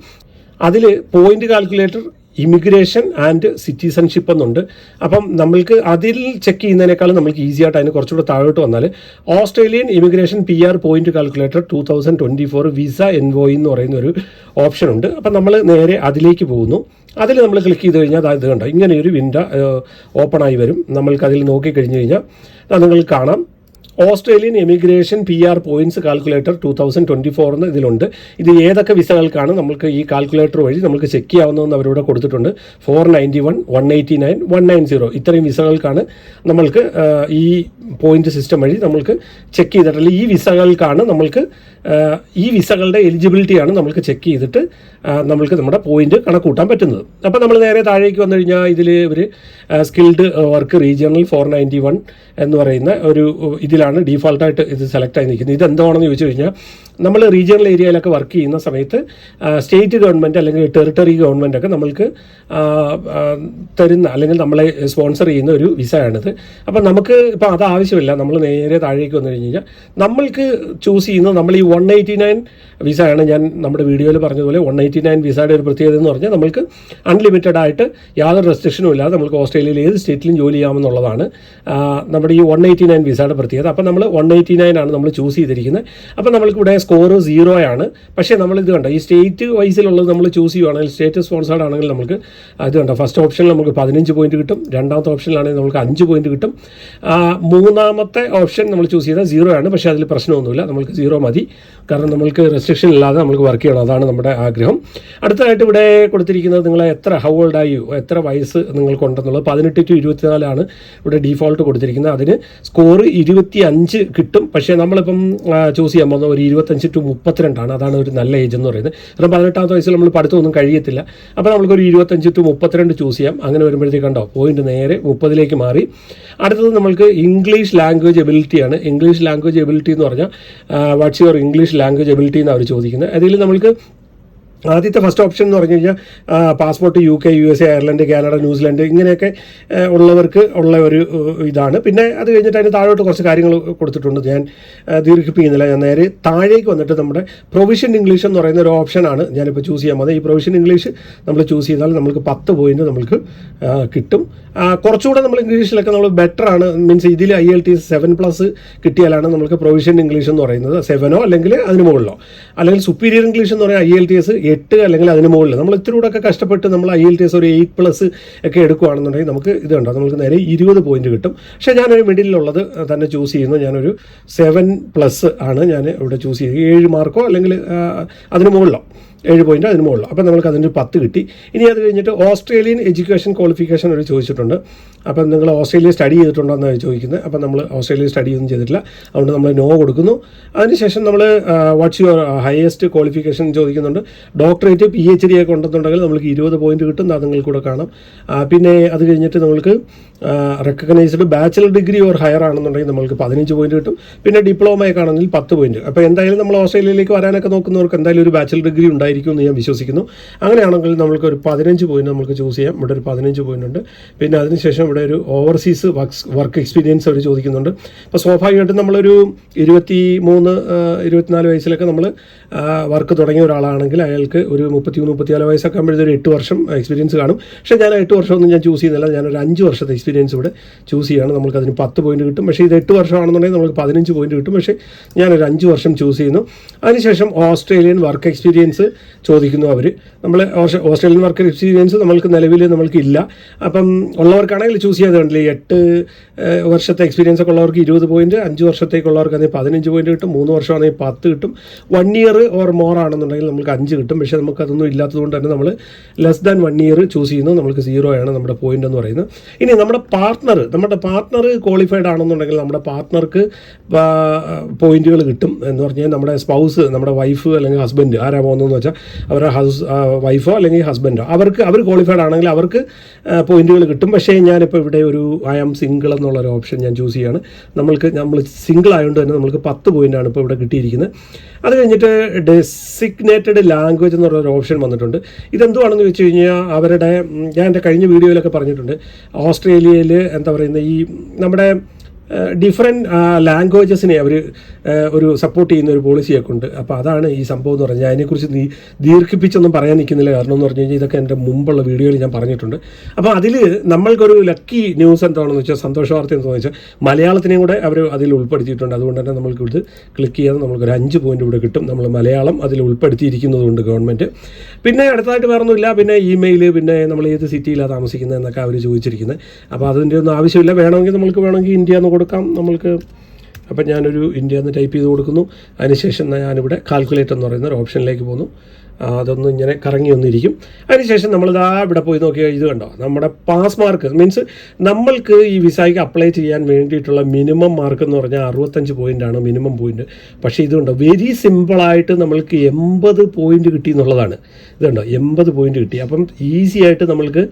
അതിൽ point calculator immigration and citizenship എന്നുണ്ട്. അപ്പം നമ്മൾക്ക് അതിൽ ചെക്ക് ചെയ്യുന്നതിനേക്കാളും നമ്മൾക്ക് ഈസി ആയിട്ട് അതിന് കുറച്ചുകൂടെ താഴോട്ട് വന്നാൽ Australian immigration PR point calculator 2024 visa envoy എന്ന് പറയുന്ന ഒരു ഓപ്ഷൻ ഉണ്ട്. അപ്പം നമ്മൾ നേരെ അതിലേക്ക് പോകുന്നു. അതിൽ നമ്മൾ ക്ലിക്ക് ചെയ്ത് കഴിഞ്ഞാൽ അത് കണ്ടോ ഇങ്ങനെയൊരു വിൻഡോ ഓപ്പൺ ആയി വരും. നമ്മൾക്ക് അതിൽ നോക്കിക്കഴിഞ്ഞ് കഴിഞ്ഞാൽ നിങ്ങൾക്ക് കാണാം Australian emigration PR points calculator 2024 എന്ന് ഇതിലുണ്ട്. ഇത് ഏതൊക്കെ വിസകൾക്കാണ് നമുക്ക് ഈ കാൽക്കുലേറ്റർ വഴി നമുക്ക് ചെക്ക് ചെയ്യാവുന്നതെന്ന് അവരിവിടെ കൊടുത്തിട്ടുണ്ട്. 491, 189, 190 ഇത്രയും വിസകൾക്കാണ് നമ്മൾക്ക് ഈ പോയിന്റ് സിസ്റ്റം വഴി നമ്മൾക്ക് ചെക്ക് ചെയ്തിട്ടുള്ള ഈ വിസകൾക്കാണ് നമ്മൾക്ക് ഈ വിസകളുടെ എലിജിബിലിറ്റിയാണ് നമ്മൾക്ക് ചെക്ക് ചെയ്തിട്ട് നമ്മൾക്ക് നമ്മുടെ പോയിന്റ് കണക്കൂട്ടാൻ പറ്റുന്നത്. അപ്പോൾ നമ്മൾ നേരെ താഴേക്ക് വന്നു കഴിഞ്ഞാൽ ഇതിൽ ഒരു സ്കിൽഡ് വർക്ക് റീജിയണൽ 491 എന്ന് പറയുന്ന ഒരു ഇതിലാണ് ഡീഫോൾട്ടായിട്ട് ഇത് സെലക്ട് ആയി നിൽക്കുന്നത്. ഇത് എന്താണെന്ന് ചോദിച്ചു കഴിഞ്ഞാൽ നമ്മൾ റീജിയണൽ ഏരിയയിലൊക്കെ വർക്ക് ചെയ്യുന്ന സമയത്ത് സ്റ്റേറ്റ് ഗവൺമെൻറ് അല്ലെങ്കിൽ ടെറിട്ടറി ഗവൺമെൻറ് ഒക്കെ നമ്മൾക്ക് തരുന്ന അല്ലെങ്കിൽ നമ്മളെ സ്പോൺസർ ചെയ്യുന്ന ഒരു വിസയാണിത്. അപ്പം നമുക്ക് ഇപ്പോൾ അത് ആവശ്യമില്ല. നമ്മൾ നേരെ താഴേക്ക് വന്നു കഴിഞ്ഞ് കഴിഞ്ഞാൽ നമ്മൾക്ക് ചൂസ് ചെയ്യുന്നത് നമ്മൾ ഈ 189 വിസയാണ്. ഞാൻ നമ്മുടെ വീഡിയോയിൽ പറഞ്ഞതുപോലെ 189 വിസയുടെ ഒരു പ്രത്യേകത എന്ന് പറഞ്ഞാൽ നമ്മൾക്ക് അൺലിമിറ്റഡ് ആയിട്ട് യാതൊരു റെസ്ട്രിക്ഷനും ഇല്ലാതെ നമുക്ക് ഓസ്ട്രേലിയയിൽ ഏത് സ്റ്റേറ്റിലും ജോലി ചെയ്യാമെന്നുള്ളതാണ് നമ്മുടെ ഈ 189 വിസയുടെ പ്രത്യേകത. അപ്പം നമ്മൾ 189 ആണ് നമ്മൾ ചൂസ് ചെയ്തിരിക്കുന്നത്. അപ്പം നമ്മൾക്ക് ഇവിടെ സ്കോർ 0 ആണ്. പക്ഷേ നമ്മളിത് കണ്ടോ ഈ സ്റ്റേറ്റ് വൈസിലുള്ളത് നമ്മൾ ചൂസ് ചെയ്യുകയാണെങ്കിൽ സ്റ്റേറ്റ് സ്പോൺസേർഡ് ആണെങ്കിൽ നമുക്ക് ഇത് കണ്ടോ ഫസ്റ്റ് ഓപ്ഷനിൽ നമുക്ക് 15 പോയിന്റ് കിട്ടും. രണ്ടാമത്തെ ഓപ്ഷനിലാണെങ്കിൽ നമുക്ക് 5 പോയിന്റ് കിട്ടും. മൂന്നാമത്തെ ഓപ്ഷൻ നമ്മൾ ചൂസ് ചെയ്താൽ 0 ആണ്. പക്ഷേ അതിൽ പ്രശ്നമൊന്നുമില്ല, നമുക്ക് 0 മതി. കാരണം നമ്മൾക്ക് റെസ്ട്രിക്ഷൻ ഇല്ലാതെ നമുക്ക് വർക്ക് ചെയ്യണം, അതാണ് നമ്മുടെ ആഗ്രഹം. അടുത്തതായിട്ട് ഇവിടെ കൊടുത്തിരിക്കുന്നത് നിങ്ങളെ ഹൗ ഓൾഡ് ആർ യു, എത്ര വയസ്സ് നിങ്ങൾക്കുണ്ടെന്നുള്ളത് 18 to 24 ആണ് ഇവിടെ ഡീഫോൾട്ട് കൊടുത്തിരിക്കുന്നത്. അതിന് സ്കോർ 25 കിട്ടും. പക്ഷേ നമ്മളിപ്പം ചൂസ് ചെയ്യാൻ പോകുന്ന ഒരു 25 to 32 അതാണ് ഒരു നല്ല ഏജ് എന്ന് പറയുന്നത്. കാരണം 18ാമത്തെ വയസ്സിൽ നമ്മൾ പഠിത്തമൊന്നും കഴിയത്തില്ല. അപ്പോൾ നമുക്കൊരു 25 to 32 ചൂസ് ചെയ്യാം. അങ്ങനെ വരുമ്പോഴത്തേക്ക് കണ്ടോ പോയിന്റ് നേരെ 30ലേക്ക് മാറി. അടുത്തത് നമ്മൾക്ക് ഇംഗ്ലീഷ് ലാംഗ്വേജ് എബിലിറ്റിയാണ്. ഇംഗ്ലീഷ് ലാംഗ്വേജ് എബിലിറ്റി എന്ന് പറഞ്ഞാൽ what's your English language ability എന്ന് അവർ ചോദിക്കുന്നത്. അതിൽ നമ്മൾക്ക് ആദ്യത്തെ ഫസ്റ്റ് ഓപ്ഷൻ എന്ന് പറഞ്ഞു കഴിഞ്ഞാൽ passport UK, USA, Ireland, Canada, New Zealand ഇങ്ങനെയൊക്കെ ഉള്ളവർക്ക് ഉള്ള ഒരു ഇതാണ്. പിന്നെ അത് കഴിഞ്ഞിട്ട് അതിന് താഴോട്ട് കുറച്ച് കാര്യങ്ങൾ കൊടുത്തിട്ടുണ്ട്. ഞാൻ ദീർഘിപ്പിക്കുന്നില്ല. ഞാൻ നേരെ താഴേക്ക് വന്നിട്ട് നമ്മുടെ പ്രൊവിഷൻ ഇംഗ്ലീഷ് എന്ന് പറയുന്ന ഒരു ഓപ്ഷനാണ് ഞാനിപ്പോൾ ചൂസ് ചെയ്യാൻ പോകുന്നത്. ഈ പ്രൊവിഷൻ ഇംഗ്ലീഷ് നമ്മൾ ചൂസ് ചെയ്താൽ നമുക്ക് 10 പോയിന്റ് നമ്മൾക്ക് കിട്ടും. കുറച്ചുകൂടെ നമ്മൾ ഇംഗ്ലീഷിലൊക്കെ നമ്മൾ ബെറ്റർ ആണ്. മീൻസ് ഇതിൽ IELTS 7+ കിട്ടിയാലാണ് നമുക്ക് പ്രൊവിഷൻ ഇംഗ്ലീഷ് എന്ന് പറയുന്നത്. 7 അല്ലെങ്കിൽ അതിന് മുകളിലോ, അല്ലെങ്കിൽ സുപ്പീരിയർ ഇംഗ്ലീഷ് എന്ന് പറയുന്നത് IELTS 8 അല്ലെങ്കിൽ അതിന് മുകളിൽ. നമ്മൾ ഇത്തിരി കൂടെ ഒക്കെ കഷ്ടപ്പെട്ട് നമ്മൾ IELTS ഒരു 8+ ഒക്കെ എടുക്കുകയാണെന്നുണ്ടെങ്കിൽ നമുക്ക് ഇത് കണ്ടോ നമുക്ക് നേരെ 20 പോയിന്റ് കിട്ടും. പക്ഷേ ഞാനൊരു മിഡിലുള്ളത് തന്നെ ചൂസ് ചെയ്യുന്നു. ഞാനൊരു 7+ ആണ് ഞാൻ ഇവിടെ ചൂസ് ചെയ്ത് 7 മാർക്കോ അല്ലെങ്കിൽ അതിന് മുകളിലോ 7 പോയിന്റ് അതിന് മുകളിലോ. അപ്പം നമുക്ക് അതിന് 10 കിട്ടി. ഇനി അത് കഴിഞ്ഞിട്ട് ഓസ്ട്രേലിയൻ എഡ്യൂക്കേഷൻ ക്വാളിഫിക്കേഷൻ ഒരു ചോദിച്ചിട്ടുണ്ട്. അപ്പം നിങ്ങൾ ഓസ്ട്രേലിയ സ്റ്റഡി ചെയ്തിട്ടുണ്ടോ എന്നാണ് ചോദിക്കുന്നത്. അപ്പം നമ്മൾ ഓസ്ട്രേലിയ സ്റ്റഡി ഒന്നും ചെയ്തിട്ടില്ല, അതുകൊണ്ട് നമ്മൾ നോ കൊടുക്കുന്നു. അതിനുശേഷം നമ്മൾ വാട്ട്സ് യുവർ ഹയസ്റ്റ് ക്വാളിഫിക്കേഷൻ ചോദിക്കുന്നുണ്ട്. ഡോക്ടറേറ്റ് PhD ഒക്കെ ഉണ്ടെന്നുണ്ടെങ്കിൽ നമുക്ക് 20 പോയിന്റ് കിട്ടും. അത് നിങ്ങൾക്കൂടെ കാണാം. പിന്നെ അത് കഴിഞ്ഞിട്ട് നമ്മൾക്ക് recognised bachelor degree or higher ആണെന്നുണ്ടെങ്കിൽ നമ്മൾക്ക് 15 പോയിന്റ് കിട്ടും. പിന്നെ ഡിപ്ലോമയൊക്കെ ആണെങ്കിൽ 10 പോയിന്റ്. അപ്പോൾ എന്തായാലും നമ്മൾ ഓസ്ട്രേലിയയിലേക്ക് വരാനൊക്കെ നോക്കുന്നവർക്ക് എന്തായാലും ഒരു ബാച്ചിലർ ഡിഗ്രി ഉണ്ടായിരിക്കും എന്ന് ഞാൻ വിശ്വസിക്കുന്നു. അങ്ങനെയാണെങ്കിൽ നമ്മൾക്ക് ഒരു 15 പോയിന്റ് നമുക്ക് ചൂസ് ചെയ്യാം. ഇവിടെ ഒരു 15 പോയിന്റ് ഉണ്ട്. പിന്നെ അതിനുശേഷം ഇവിടെ ഒരു ഓവർസീസ് വർക്ക് എക്സ്പീരിയൻസ് അവർ ചോദിക്കുന്നുണ്ട്. അപ്പോൾ സ്വാഭാവികമായിട്ടും നമ്മളൊരു 23-24 വയസ്സിലൊക്കെ നമ്മൾ വർക്ക് തുടങ്ങിയ ഒരാളാണെങ്കിൽ അയാൾക്ക് ഒരു 33-34 വയസ്സൊക്കെ ആകുമ്പോഴത്തെ ഒരു 8 വർഷം എക്സ്പീരിയൻസ് കാണും. പക്ഷേ ഞാൻ 8 വർഷമൊന്നും ഞാൻ ചൂസ് ചെയ്യുന്നില്ല. ഞാനൊരു 5 വർഷത്തെ എക്സ്പീരിയൻസ് ഇവിടെ ചൂസ് ചെയ്യുകയാണ്. നമുക്ക് അതിന് 10 പോയിന്റ് കിട്ടും. പക്ഷേ ഇത് 8 വർഷമാണെന്നുണ്ടെങ്കിൽ നമുക്ക് 15 പോയിന്റ് കിട്ടും. പക്ഷേ ഞാനൊരു 5 വർഷം ചൂസ് ചെയ്യുന്നു. അതിനുശേഷം ഓസ്ട്രേലിയൻ വർക്ക് എക്സ്പീരിയൻസ് ചോദിക്കുന്നു അവർ. നമ്മൾ ഓസ്ട്രേലിയൻ വർക്ക് എക്സ്പീരിയൻസ് നമ്മൾക്ക് നിലവിൽ നമ്മൾക്ക് ഇല്ല. അപ്പം ഉള്ളവർക്കാണെങ്കിൽ ചൂസ് ചെയ്യാതെ കണ്ടില്ലേ 8 വർഷത്തെ എക്സ്പീരിയൻസ് ഒക്കെ ഉള്ളവർക്ക് 20 പോയിന്റ്, 5 വർഷത്തേക്കുള്ളവർക്കാണെങ്കിൽ 15 പോയിന്റ് കിട്ടും, 3 വർഷമാണെങ്കിൽ 10 കിട്ടും, 1 ഇയർ ഓർ മോർ ആണെന്നുണ്ടെങ്കിൽ നമുക്ക് 5 കിട്ടും. പക്ഷേ നമുക്കതൊന്നും ഇല്ലാത്തതുകൊണ്ട് തന്നെ നമ്മൾ ലെസ് ദാൻ 1 ഇയർ ചൂസ് ചെയ്യുന്നു. നമുക്ക് 0 ആണ് നമ്മുടെ പോയിന്റ് എന്ന് പറയുന്നത്. ഇനി നമ്മുടെ പാർട്ട്ണർ ക്വാളിഫൈഡ് ആണെന്നുണ്ടെങ്കിൽ നമ്മുടെ പാർട്ട്ണർക്ക് പോയിന്റുകൾ കിട്ടും എന്ന് പറഞ്ഞാൽ നമ്മുടെ സ്പൗസ്, നമ്മുടെ വൈഫ് അല്ലെങ്കിൽ ഹസ്ബൻഡ് ആരാ പോകുന്നതെന്ന് വെച്ചാൽ അവരുടെ വൈഫോ അല്ലെങ്കിൽ ഹസ്ബൻഡോ അവർ ക്വാളിഫൈഡ് ആണെങ്കിൽ അവർക്ക് പോയിന്റുകൾ കിട്ടും. പക്ഷേ ഞാനിപ്പോൾ ഇവിടെ ഒരു ഐ ആം സിംഗിൾ എന്നുള്ളൊരു ഓപ്ഷൻ ഞാൻ ചൂസ് ചെയ്യുകയാണ്. നമ്മൾ സിംഗിൾ ആയതുകൊണ്ട് തന്നെ നമുക്ക് 10 പോയിൻ്റാണ് ഇപ്പോൾ ഇവിടെ കിട്ടിയിരിക്കുന്നത്. അത് കഴിഞ്ഞിട്ട് ഡെസിഗ്നേറ്റഡ് ലാംഗ്വേജ് എന്ന് പറഞ്ഞൊരു ഓപ്ഷൻ വന്നിട്ടുണ്ട്. ഇതെന്തുവാണെന്ന് വെച്ച് കഴിഞ്ഞാൽ ഞാൻ എൻ്റെ കഴിഞ്ഞ വീഡിയോയിലൊക്കെ പറഞ്ഞിട്ടുണ്ട്. ഓസ്ട്രേലിയയിൽ എന്താ പറയുന്നത് ഈ നമ്മുടെ ഡിഫറെൻറ്റ് ലാംഗ്വേജസിനെ അവർ ഒരു സപ്പോർട്ട് ചെയ്യുന്ന ഒരു പോളിസിയൊക്കെ ഉണ്ട്. അപ്പോൾ അതാണ് ഈ സംഭവം എന്ന് പറഞ്ഞാൽ. അതിനെക്കുറിച്ച് ദീർഘിപ്പിച്ചൊന്നും പറയാൻ നിൽക്കുന്നില്ല. കാരണം എന്ന് പറഞ്ഞു കഴിഞ്ഞാൽ ഇതൊക്കെ എൻ്റെ മുമ്പുള്ള വീഡിയോയിൽ ഞാൻ പറഞ്ഞിട്ടുണ്ട്. അപ്പോൾ അതിൽ നമ്മൾക്കൊരു ലക്കി ന്യൂസ് എന്താണെന്ന് വെച്ചാൽ, സന്തോഷ വാർത്ത എന്താണെന്ന് വെച്ചാൽ, മലയാളത്തിനെയും കൂടെ അവർ അതിൽ ഉൾപ്പെടുത്തിയിട്ടുണ്ട്. അതുകൊണ്ട് തന്നെ നമ്മൾക്ക് ഇത് ക്ലിക്ക് ചെയ്യാതെ നമുക്കൊരു 5 പോയിൻ്റ് ഇവിടെ കിട്ടും. നമ്മൾ മലയാളം അതിൽ ഉൾപ്പെടുത്തിയിരിക്കുന്നതുകൊണ്ട് ഗവൺമെൻറ്. പിന്നെ അടുത്തതായിട്ട് വേറൊന്നുമില്ല. പിന്നെ ഇമെയിൽ, പിന്നെ നമ്മൾ ഏത് സിറ്റിയിലാണ് താമസിക്കുന്നത് എന്നൊക്കെ അവർ ചോദിച്ചിരിക്കുന്നത്. അപ്പോൾ അതിൻ്റെ ഒന്നും ആവശ്യമില്ല. വേണമെങ്കിൽ ഇന്ത്യ എന്ന് കൊടുക്കാം നമ്മൾക്ക്. അപ്പം ഞാനൊരു ഇന്ത്യ എന്ന് ടൈപ്പ് ചെയ്ത് കൊടുക്കുന്നു. അതിനുശേഷം ഞാനിവിടെ കാൽക്കുലേറ്റ് എന്ന് പറയുന്ന ഒരു ഓപ്ഷനിലേക്ക് പോകുന്നു. അതൊന്നും ഇങ്ങനെ കറങ്ങി ഒന്നിരിക്കും. അതിനുശേഷം നമ്മളിതാ ഇവിടെ പോയി നോക്കിയാൽ ഇത് കണ്ടോ, നമ്മുടെ പാസ് മാർക്ക് മീൻസ് നമ്മൾക്ക് ഈ വിസയ്ക്ക് അപ്ലൈ ചെയ്യാൻ വേണ്ടിയിട്ടുള്ള മിനിമം മാർക്ക് എന്ന് പറഞ്ഞാൽ 65 പോയിൻ്റാണ് മിനിമം പോയിൻ്റ്. പക്ഷേ ഇതുണ്ടോ വെരി സിമ്പിളായിട്ട് നമ്മൾക്ക് 80 പോയിൻ്റ് കിട്ടി എന്നുള്ളതാണ്. ഇതുണ്ടോ 80 പോയിൻ്റ് കിട്ടി. അപ്പം ഈസി ആയിട്ട് നമ്മൾക്ക്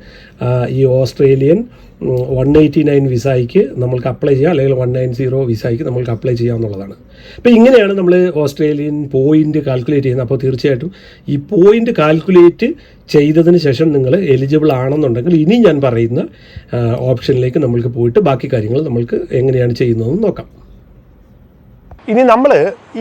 ഈ ഓസ്ട്രേലിയൻ 189 വിസയ്ക്ക് നമ്മൾക്ക് അപ്ലൈ ചെയ്യാം, അല്ലെങ്കിൽ 190 വിസയ്ക്ക് നമ്മൾക്ക് അപ്ലൈ ചെയ്യാവുന്നതാണ്. അപ്പോൾ ഇങ്ങനെയാണ് നമ്മൾ ഓസ്ട്രേലിയൻ പോയിൻ്റ് കാൽക്കുലേറ്റ് ചെയ്യുന്നത്. അപ്പോൾ തീർച്ചയായിട്ടും ഈ പോയിൻ്റ് കാൽക്കുലേറ്റ് ചെയ്തതിന് ശേഷം നിങ്ങൾ എലിജിബിൾ ആണെന്നുണ്ടെങ്കിൽ ഇനി ഞാൻ പറയുന്ന ഓപ്ഷനിലേക്ക് നമ്മൾക്ക് പോയിട്ട് ബാക്കി കാര്യങ്ങൾ നമ്മൾക്ക് എങ്ങനെയാണ് ചെയ്യുന്നതെന്ന് നോക്കാം. ഇനി നമ്മൾ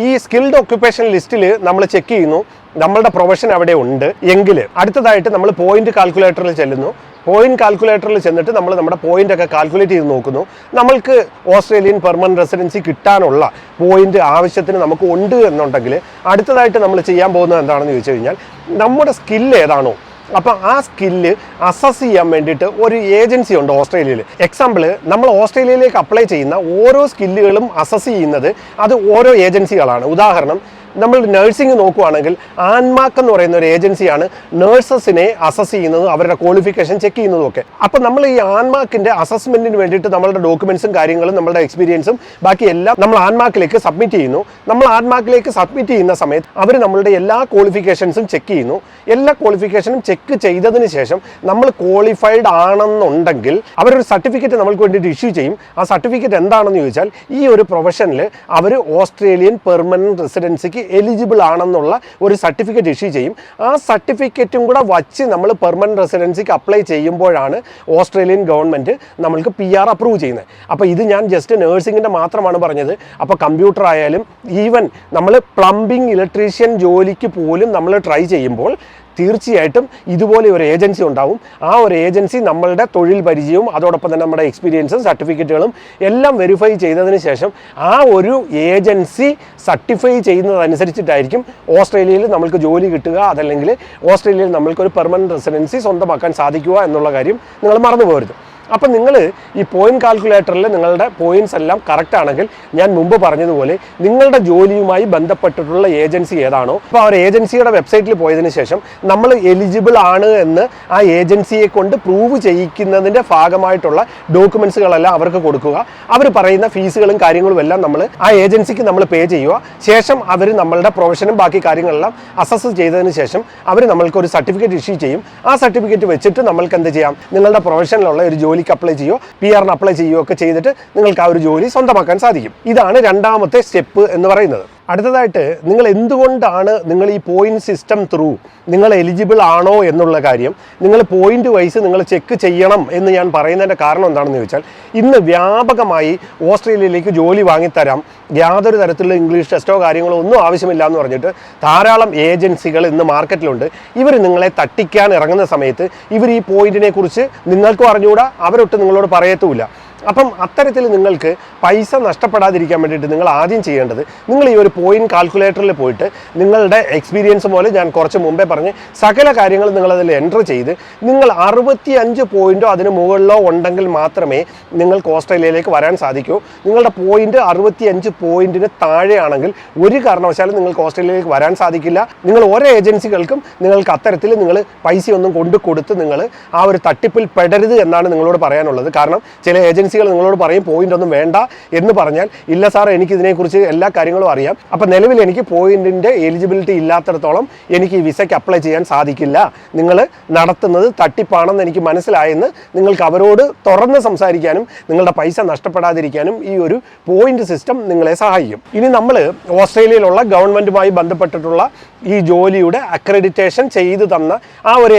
ഈ സ്കിൽഡ് ഒക്യുപ്പേഷൻ ലിസ്റ്റിൽ നമ്മൾ ചെക്ക് ചെയ്യുന്നു നമ്മളുടെ പ്രൊഫഷൻ അവിടെ ഉണ്ട് എങ്കിൽ അടുത്തതായിട്ട് നമ്മൾ പോയിന്റ് കാൽക്കുലേറ്ററിൽ ചെല്ലുന്നു. പോയിന്റ് കാൽക്കുലേറ്ററിൽ ചെന്നിട്ട് നമ്മൾ നമ്മുടെ പോയിന്റ് ഒക്കെ കാൽക്കുലേറ്റ് ചെയ്ത് നോക്കുന്നു. നമ്മൾക്ക് ഓസ്ട്രേലിയൻ പെർമനന്റ് റെസിഡൻസി കിട്ടാനുള്ള പോയിന്റ് ആവശ്യത്തിന് നമുക്ക് ഉണ്ട് എന്നുണ്ടെങ്കിൽ അടുത്തതായിട്ട് നമ്മൾ ചെയ്യാൻ പോകുന്നത് എന്താണെന്ന് ചോദിച്ചു കഴിഞ്ഞാൽ, നമ്മുടെ സ്കില്ല് ഏതാണോ അപ്പം ആ സ്കില്ല് അസസ് ചെയ്യാൻ വേണ്ടിയിട്ട് ഒരു ഏജൻസി ഉണ്ട് ഓസ്ട്രേലിയയിൽ. എക്സാമ്പിൾ, നമ്മൾ ഓസ്ട്രേലിയയിലേക്ക് അപ്ലൈ ചെയ്യുന്ന ഓരോ സ്കില്ലുകളും അസസ് ചെയ്യുന്നത് അത് ഓരോ ഏജൻസികളാണ്. ഉദാഹരണം, നമ്മൾ നഴ്സിംഗ് നോക്കുകയാണെങ്കിൽ ആൻമാർക്ക് എന്ന് പറയുന്ന ഒരു ഏജൻസിയാണ് നേഴ്സസിനെ അസസ് ചെയ്യുന്നതും അവരുടെ ക്വാളിഫിക്കേഷൻ ചെക്ക് ചെയ്യുന്നതും ഒക്കെ. അപ്പം നമ്മൾ ഈ ആൻമാർക്കിൻ്റെ അസസ്മെൻറ്റിന് വേണ്ടിയിട്ട് നമ്മളുടെ ഡോക്യുമെൻസും കാര്യങ്ങളും നമ്മളുടെ എക്സ്പീരിയൻസും ബാക്കി എല്ലാം നമ്മൾ ആൻമാർക്കിലേക്ക് സബ്മിറ്റ് ചെയ്യുന്നു. നമ്മൾ ആൻമാർക്കിലേക്ക് സബ്മിറ്റ് ചെയ്യുന്ന സമയത്ത് അവർ നമ്മളുടെ എല്ലാ ക്വാളിഫിക്കേഷൻസും ചെക്ക് ചെയ്യുന്നു. എല്ലാ ക്വാളിഫിക്കേഷനും ചെക്ക് ചെയ്തതിന് ശേഷം നമ്മൾ ക്വാളിഫൈഡ് ആണെന്നുണ്ടെങ്കിൽ അവരൊരു സർട്ടിഫിക്കറ്റ് നമ്മൾക്ക് വേണ്ടിയിട്ട് ഇഷ്യൂ ചെയ്യും. ആ സർട്ടിഫിക്കറ്റ് എന്താണെന്ന് ചോദിച്ചാൽ, ഈ ഒരു പ്രൊഫഷനിൽ അവർ ഓസ്ട്രേലിയൻ പെർമനന്റ് റെസിഡൻസിക്ക് എലിജിബിൾ ആണെന്നുള്ള ഒരു സർട്ടിഫിക്കറ്റ് ഇഷ്യൂ ചെയ്യും. ആ സർട്ടിഫിക്കറ്റും കൂടെ വച്ച് നമ്മൾ പെർമനന്റ് റെസിഡൻസിക്ക് അപ്ലൈ ചെയ്യുമ്പോഴാണ് ഓസ്ട്രേലിയൻ ഗവൺമെൻറ് നമ്മൾക്ക് PR അപ്രൂവ് ചെയ്യുന്നത്. അപ്പോൾ ഇത് ഞാൻ ജസ്റ്റ് നേഴ്സിങ്ങിൻ്റെ മാത്രമാണ് പറഞ്ഞത്. അപ്പോൾ കമ്പ്യൂട്ടർ ആയാലും ഈവൻ നമ്മൾ പ്ലംബിംഗ്, ഇലക്ട്രീഷ്യൻ ജോലിക്ക് പോലും നമ്മൾ ട്രൈ ചെയ്യുമ്പോൾ തീർച്ചയായിട്ടും ഇതുപോലെ ഒരു ഏജൻസി ഉണ്ടാവും. ആ ഒരു ഏജൻസി നമ്മളുടെ തൊഴിൽ പരിചയവും അതോടൊപ്പം തന്നെ നമ്മുടെ എക്സ്പീരിയൻസും സർട്ടിഫിക്കറ്റുകളും എല്ലാം വെരിഫൈ ചെയ്തതിന് ശേഷം ആ ഒരു ഏജൻസി സർട്ടിഫൈ ചെയ്യുന്നതനുസരിച്ചിട്ടായിരിക്കും ഓസ്ട്രേലിയയിൽ നമ്മൾക്ക് ജോലി കിട്ടുക, അതല്ലെങ്കിൽ ഓസ്ട്രേലിയയിൽ നമ്മൾക്കൊരു പെർമനന്റ് റെസിഡൻസി സ്വന്തമാക്കാൻ സാധിക്കുക എന്നുള്ള കാര്യം നിങ്ങൾ മറന്നു പോകരുത്. അപ്പം നിങ്ങൾ ഈ പോയിന്റ് കാൽക്കുലേറ്ററിൽ നിങ്ങളുടെ പോയിന്റ്സ് എല്ലാം കറക്റ്റ് ആണെങ്കിൽ ഞാൻ മുമ്പ് പറഞ്ഞതുപോലെ നിങ്ങളുടെ ജോലിയുമായി ബന്ധപ്പെട്ടിട്ടുള്ള ഏജൻസി ഏതാണോ അപ്പോൾ ആ ഒരു ഏജൻസിയുടെ വെബ്സൈറ്റിൽ പോയതിന് ശേഷം നമ്മൾ എലിജിബിൾ ആണ് എന്ന് ആ ഏജൻസിയെ കൊണ്ട് പ്രൂവ് ചെയ്യിക്കുന്നതിൻ്റെ ഭാഗമായിട്ടുള്ള ഡോക്യുമെൻസുകളെല്ലാം അവർക്ക് കൊടുക്കുക. അവർ പറയുന്ന ഫീസുകളും കാര്യങ്ങളും എല്ലാം നമ്മൾ ആ ഏജൻസിക്ക് നമ്മൾ പേ ചെയ്യുക. ശേഷം അവർ നമ്മളുടെ പ്രൊഫഷനും ബാക്കി കാര്യങ്ങളെല്ലാം അസസ് ചെയ്തതിന് ശേഷം അവർ നമ്മൾക്ക് ഒരു സർട്ടിഫിക്കറ്റ് ഇഷ്യൂ ചെയ്യും. ആ സർട്ടിഫിക്കറ്റ് വെച്ചിട്ട് നമ്മൾക്ക് എന്ത് ചെയ്യാം, നിങ്ങളുടെ പ്രൊഫഷനിലുള്ള ഒരു ജോലിക്ക് അപ്ലൈ ചെയ്യുകയോ PR-ന് അപ്ലൈ ചെയ്യുകയോ ഒക്കെ ചെയ്തിട്ട് നിങ്ങൾക്ക് ആ ഒരു ജോലി സ്വന്തമാക്കാൻ സാധിക്കും. ഇതാണ് രണ്ടാമത്തെ സ്റ്റെപ്പ് എന്ന് പറയുന്നത്. അടുത്തതായിട്ട് നിങ്ങൾ എന്തുകൊണ്ടാണ് നിങ്ങൾ ഈ പോയിന്റ് സിസ്റ്റം ത്രൂ നിങ്ങൾ എലിജിബിൾ ആണോ എന്നുള്ള കാര്യം നിങ്ങൾ പോയിന്റ് വൈസ് നിങ്ങൾ ചെക്ക് ചെയ്യണം എന്ന് ഞാൻ പറയുന്നതിൻ്റെ കാരണം എന്താണെന്ന് ചോദിച്ചാൽ, ഇന്ന് വ്യാപകമായി ഓസ്ട്രേലിയയിലേക്ക് ജോലി വാങ്ങിത്തരാം, യാതൊരു തരത്തിലുള്ള ഇംഗ്ലീഷ് ടെസ്റ്റോ കാര്യങ്ങളോ ഒന്നും ആവശ്യമില്ല എന്ന് പറഞ്ഞിട്ട് ധാരാളം ഏജൻസികൾ ഇന്ന് മാർക്കറ്റിലുണ്ട്. ഇവർ നിങ്ങളെ തട്ടിക്കാൻ ഇറങ്ങുന്ന സമയത്ത് ഇവർ ഈ പോയിന്റിനെ കുറിച്ച് നിങ്ങൾക്കും അറിഞ്ഞുകൂടാ, അവരൊട്ട് നിങ്ങളോട് പറയത്തുമില്ല. അപ്പം അത്തരത്തിൽ നിങ്ങൾക്ക് പൈസ നഷ്ടപ്പെടാതിരിക്കാൻ വേണ്ടിയിട്ട് നിങ്ങൾ ആദ്യം ചെയ്യേണ്ടത്, നിങ്ങൾ ഈ ഒരു പോയിന്റ് കാൽക്കുലേറ്ററിൽ പോയിട്ട് നിങ്ങളുടെ എക്സ്പീരിയൻസ് പോലെ ഞാൻ കുറച്ച് മുമ്പേ പറഞ്ഞ് സകല കാര്യങ്ങൾ നിങ്ങളതിൽ എൻ്റർ ചെയ്ത് നിങ്ങൾ 65 പോയിൻറ്റോ അതിന് മുകളിലോ ഉണ്ടെങ്കിൽ മാത്രമേ നിങ്ങൾക്ക് ഓസ്ട്രേലിയയിലേക്ക് വരാൻ സാധിക്കൂ. നിങ്ങളുടെ പോയിന്റ് 65 പോയിന്റിന് താഴെയാണെങ്കിൽ ഒരു കാരണവശാലും നിങ്ങൾക്ക് ഓസ്ട്രേലിയയിലേക്ക് വരാൻ സാധിക്കില്ല. നിങ്ങൾ ഓരോ ഏജൻസികൾക്കും നിങ്ങൾക്ക് അത്തരത്തിൽ നിങ്ങൾ പൈസയൊന്നും കൊടുത്ത് നിങ്ങൾ ആ ഒരു തട്ടിപ്പിൽ പെടരുത് എന്നാണ് നിങ്ങളോട് പറയാനുള്ളത്. കാരണം ചില ഏജൻസികൾ നിങ്ങളോട് പറയും പോയിന്റ് ഒന്നും വേണ്ട എന്ന് പറഞ്ഞാൽ, ഇല്ല സാർ എനിക്ക് ഇതിനെക്കുറിച്ച് എല്ലാ കാര്യങ്ങളും അറിയാം, അപ്പം നിലവിൽ എനിക്ക് പോയിന്റിൻ്റെ എലിജിബിലിറ്റി ഇല്ലാത്തിടത്തോളം എനിക്ക് ഈ വിസയ്ക്ക് അപ്ലൈ ചെയ്യാൻ സാധിക്കില്ല, നിങ്ങൾ നടത്തുന്നത് തട്ടിപ്പാണെന്ന് എനിക്ക് മനസ്സിലായെന്ന് നിങ്ങൾക്ക് അവരോട് തുറന്ന് സംസാരിക്കാനും നിങ്ങളുടെ പൈസ നഷ്ടപ്പെടാതിരിക്കാനും ഈ ഒരു പോയിന്റ് സിസ്റ്റം നിങ്ങളെ സഹായിക്കും. ഇനി നമ്മൾ ഓസ്ട്രേലിയയിലുള്ള ഗവൺമെൻറ്റുമായി ബന്ധപ്പെട്ടിട്ടുള്ള ഈ ജോലിയുടെ അക്രഡിറ്റേഷൻ ചെയ്തു തന്ന ആ ഒരു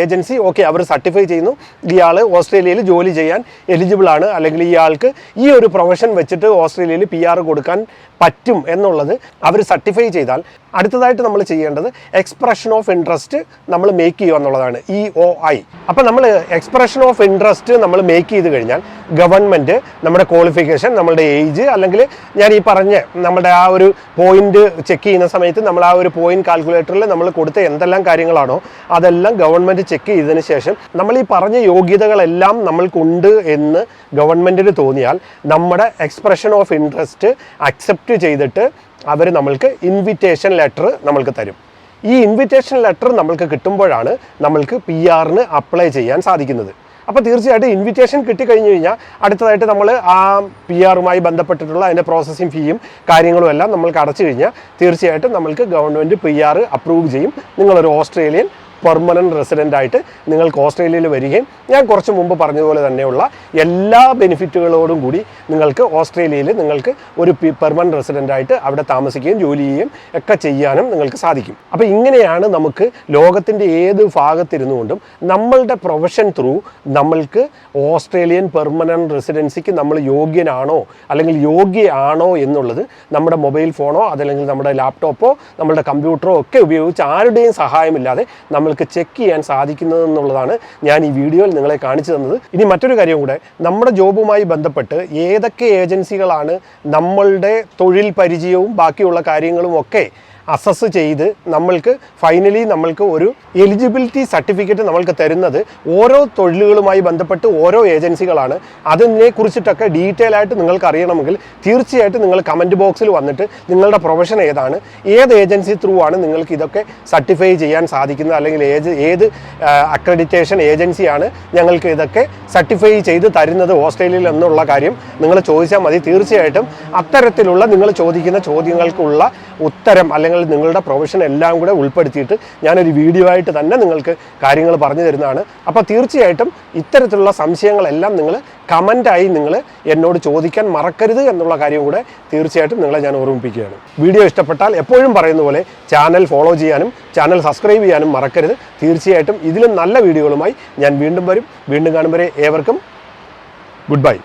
ഏജൻസി ഓക്കെ അവർ സർട്ടിഫൈ ചെയ്യുന്നു ഇയാൾ ഓസ്ട്രേലിയയിൽ ജോലി ചെയ്യാൻ എലിജിബിൾ ആണ്, അല്ലെങ്കിൽ ഇയാൾക്ക് ഈ ഒരു പ്രൊഫഷൻ വെച്ചിട്ട് ഓസ്ട്രേലിയയിൽ PR കൊടുക്കാൻ പറ്റും എന്നുള്ളത് അവർ സർട്ടിഫൈ ചെയ്താൽ അടുത്തതായിട്ട് നമ്മൾ ചെയ്യേണ്ടത് എക്സ്പ്രഷൻ ഓഫ് ഇൻട്രസ്റ്റ് നമ്മൾ മേക്ക് ചെയ്യുക എന്നുള്ളതാണ്, EOI. അപ്പം നമ്മൾ എക്സ്പ്രഷൻ ഓഫ് ഇൻട്രസ്റ്റ് നമ്മൾ മേക്ക് ചെയ്ത് കഴിഞ്ഞാൽ ഗവൺമെൻറ് നമ്മുടെ ക്വാളിഫിക്കേഷൻ, നമ്മുടെ ഏജ്, അല്ലെങ്കിൽ ഞാൻ ഈ പറഞ്ഞ നമ്മുടെ ആ ഒരു പോയിന്റ് ചെക്ക് ചെയ്യുന്ന സമയത്ത് നമ്മൾ ആ ഒരു പോയിന്റ് കാൽക്കുലേറ്ററിൽ നമ്മൾ കൊടുത്ത എന്തെല്ലാം കാര്യങ്ങളാണോ അതെല്ലാം ഗവൺമെൻറ് ചെക്ക് ചെയ്തതിന് ശേഷം നമ്മൾ ഈ പറഞ്ഞ യോഗ്യതകളെല്ലാം നമ്മൾക്കുണ്ട് എന്ന് ഗവൺമെൻറ്റിന് തോന്നിയാൽ നമ്മുടെ എക്സ്പ്രഷൻ ഓഫ് ഇൻട്രസ്റ്റ് അക്സെപ്റ്റ് ചെയ്തിട്ട് അവർ നമ്മൾക്ക് ഇൻവിറ്റേഷൻ ലെറ്റർ നമ്മൾക്ക് തരും. ഈ ഇൻവിറ്റേഷൻ ലെറ്റർ നമ്മൾക്ക് കിട്ടുമ്പോഴാണ് നമ്മൾക്ക് PR-ന് അപ്ലൈ ചെയ്യാൻ സാധിക്കുന്നത്. അപ്പോൾ തീർച്ചയായിട്ടും ഇൻവിറ്റേഷൻ കിട്ടിക്കഴിഞ്ഞ് കഴിഞ്ഞാൽ അടുത്തതായിട്ട് നമ്മൾ ആ PR-മായി ബന്ധപ്പെട്ടിട്ടുള്ള അതിൻ്റെ പ്രോസസ്സിങ് ഫീയും കാര്യങ്ങളും എല്ലാം നമ്മൾക്ക് അടച്ചു കഴിഞ്ഞാൽ തീർച്ചയായിട്ടും നമ്മൾക്ക് ഗവൺമെൻറ് PR അപ്രൂവ് ചെയ്യും. നിങ്ങളൊരു ഓസ്ട്രേലിയൻ പെർമനൻറ്റ് റെസിഡൻ്റ് ആയിട്ട് നിങ്ങൾക്ക് ഓസ്ട്രേലിയയിൽ വരികയും ഞാൻ കുറച്ച് മുമ്പ് പറഞ്ഞതുപോലെ തന്നെയുള്ള എല്ലാ ബെനിഫിറ്റുകളോടും കൂടി നിങ്ങൾക്ക് ഓസ്ട്രേലിയയിൽ നിങ്ങൾക്ക് ഒരു പെർമനൻറ്റ് റെസിഡൻ്റ് ആയിട്ട് അവിടെ താമസിക്കുകയും ജോലി ചെയ്യുകയും ഒക്കെ ചെയ്യാനും നിങ്ങൾക്ക് സാധിക്കും. അപ്പോൾ ഇങ്ങനെയാണ് നമുക്ക് ലോകത്തിൻ്റെ ഏത് ഭാഗത്തിരുന്നുകൊണ്ടും നമ്മളുടെ പ്രൊഫഷൻ ത്രൂ നമ്മൾക്ക് ഓസ്ട്രേലിയൻ പെർമനൻറ്റ് റെസിഡൻസിക്ക് നമ്മൾ യോഗ്യനാണോ അല്ലെങ്കിൽ യോഗ്യയാണോ എന്നുള്ളത് നമ്മുടെ മൊബൈൽ ഫോണോ അതല്ലെങ്കിൽ നമ്മുടെ ലാപ്ടോപ്പോ നമ്മുടെ കമ്പ്യൂട്ടറോ ഒക്കെ ഉപയോഗിച്ച് ആരുടെയും സഹായമില്ലാതെ നമ്മൾക്ക് ചെക്ക് ചെയ്യാൻ സാധിക്കുന്നത് എന്നുള്ളതാണ് ഞാൻ ഈ വീഡിയോയിൽ നിങ്ങളെ കാണിച്ചു തന്നത്. ഇനി മറ്റൊരു കാര്യം കൂടെ, നമ്മുടെ ജോബുമായി ബന്ധപ്പെട്ട് ഏതൊക്കെ ഏജൻസികളാണ് നമ്മളുടെ തൊഴിൽ പരിചയവും ബാക്കിയുള്ള കാര്യങ്ങളും ഒക്കെ അസസ് ചെയ്ത് നമ്മൾക്ക് ഫൈനലി നമ്മൾക്ക് ഒരു എലിജിബിലിറ്റി സർട്ടിഫിക്കറ്റ് നമ്മൾക്ക് തരുന്നത് ഓരോ തൊഴിലുകളുമായി ബന്ധപ്പെട്ട് ഓരോ ഏജൻസികളാണ്. അതിനെക്കുറിച്ചിട്ടൊക്കെ ഡീറ്റെയിൽ ആയിട്ട് നിങ്ങൾക്ക് അറിയണമെങ്കിൽ തീർച്ചയായിട്ടും നിങ്ങൾ കമൻറ്റ് ബോക്സിൽ വന്നിട്ട് നിങ്ങളുടെ പ്രൊഫഷൻ ഏതാണ്, ഏത് ഏജൻസി ത്രൂ ആണ് നിങ്ങൾക്ക് ഇതൊക്കെ സർട്ടിഫൈ ചെയ്യാൻ സാധിക്കുന്നത്, അല്ലെങ്കിൽ ഏത് അക്രഡിറ്റേഷൻ ഏജൻസിയാണ് ഞങ്ങൾക്ക് ഇതൊക്കെ സർട്ടിഫൈ ചെയ്ത് തരുന്നത് ഓസ്ട്രേലിയയിൽ എന്നുള്ള കാര്യം നിങ്ങൾ ചോദിച്ചാൽ മതി. തീർച്ചയായിട്ടും അത്തരത്തിലുള്ള നിങ്ങൾ ചോദിക്കുന്ന ചോദ്യങ്ങൾക്കുള്ള ഉത്തരം അല്ലെങ്കിൽ നിങ്ങളുടെ പ്രൊഫഷൻ എല്ലാം കൂടെ ഉൾപ്പെടുത്തിയിട്ട് ഞാനൊരു വീഡിയോ ആയിട്ട് തന്നെ നിങ്ങൾക്ക് കാര്യങ്ങൾ പറഞ്ഞു തരുന്നതാണ്. അപ്പോൾ തീർച്ചയായിട്ടും ഇത്തരത്തിലുള്ള സംശയങ്ങളെല്ലാം നിങ്ങൾ കമൻ്റായി നിങ്ങൾ എന്നോട് ചോദിക്കാൻ മറക്കരുത് എന്നുള്ള കാര്യം കൂടെ തീർച്ചയായിട്ടും നിങ്ങളെ ഞാൻ ഓർമ്മിപ്പിക്കുകയാണ്. വീഡിയോ ഇഷ്ടപ്പെട്ടാൽ എപ്പോഴും പറയുന്ന പോലെ ചാനൽ ഫോളോ ചെയ്യാനും ചാനൽ സബ്സ്ക്രൈബ് ചെയ്യാനും മറക്കരുത്. തീർച്ചയായിട്ടും ഇതിലും നല്ല വീഡിയോകളുമായി ഞാൻ വീണ്ടും വരും. വീണ്ടും കാണും വരെ ഏവർക്കും ഗുഡ് ബൈ.